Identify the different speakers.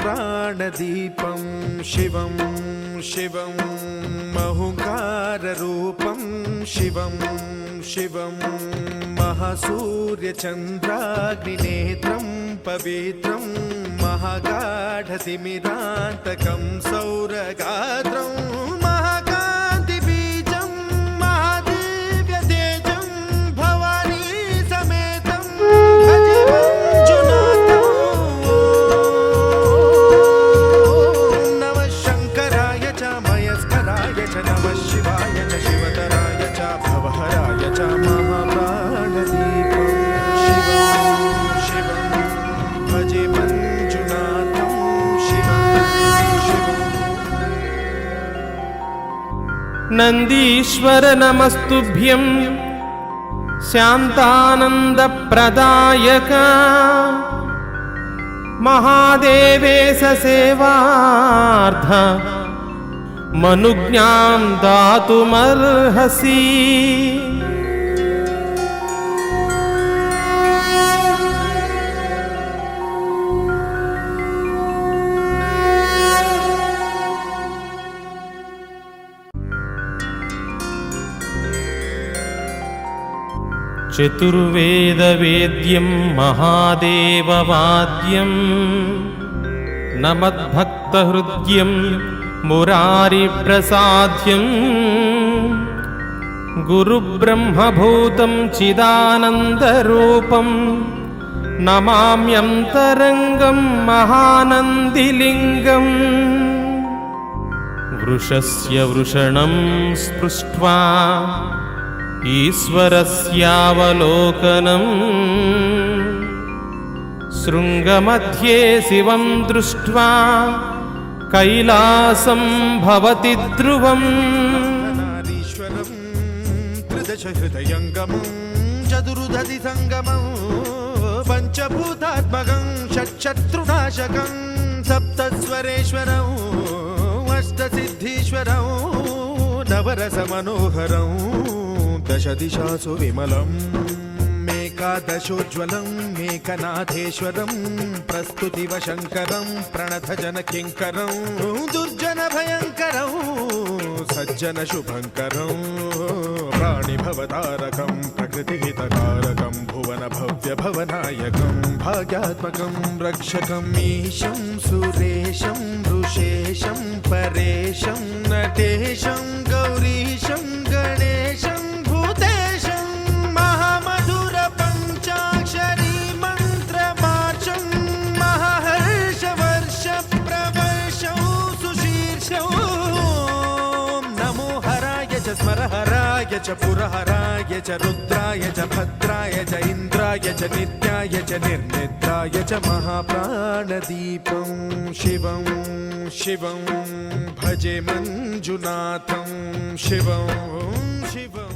Speaker 1: महाप्राणदीपं शिवं शिवं महुकाररूपं शिवं शिवं महासूर्यचन्द्राग्निनेत्रं पवित्रं महागाढतिमिरान्तकं सौरगात्रं महाकान्तिबीजं महादिव्यतेजं भवानी समेतं भजे मंजुनाथं। नमः शङ्कराय च मयस्कराय च नमः शिवाय च शिवतराय च भवहराय च महाप्राणदीपं शिवं शिवं भजे मंजुनाथं शिवं शिवं।
Speaker 2: नंदीश्वर नमस्तुभ्यं शांतानंदप्रदायक महादेवेश सेवार्थ मनुज्ञां दातुमर्हसि। चतुर्वेदवेद्यं महादेववाद्यं नमद्भक्तहृद्यं मुरारिप्रसाद्यं गुरुब्रह्मभूतं चिदानन्दरूपं नमाम्यन्तरङ्गं महानन्दिलिङ्गम्। वृषस्य वृषणं स्पृष्ट्वा ईश्वरस्यावलोकनम् शृङ्गमध्ये शिवं दृष्ट्वा कैलासं भवति ध्रुवम्।
Speaker 1: नारीश्वरं त्रिदशहृदयङ्गमं चतुर्दधि सङ्गमं पञ्चभूतात्मकं षट्शत्रुनाशकं सप्तस्वरेश्वरं अष्टसिद्धीश्वरं नवरसमनोहरं दशदिशासु विमलं मेकादशोज्ज्वलं मेकनाथेश्वरं प्रस्तुतिवशङ्करं प्रणतजनकिङ्करं दुर्जनभयङ्करं सज्जनशुभङ्करं प्राणिभवतारकं प्रकृतिहितकारकं भुवनभव्यभवनायकं भाग्यात्मकं रक्षकं ईशं सुरेशं ऋषेशं परेशं नटेशं गौरीशं गणेशं भूतेशं महामधुर पञ्चाक्षरी मन्त्रमार्चं महाहर्षवर्ष प्रवर्षं सुशीर्षं। नमो हराय च स्मरहराय च पुरहराय च रुद्राय च भद्राय च इन्द्राय च नित्याय च निर्निद्राय च महाप्राणदीपं शिवं शिवं भजे मंजुनाथं शिवं शिवं।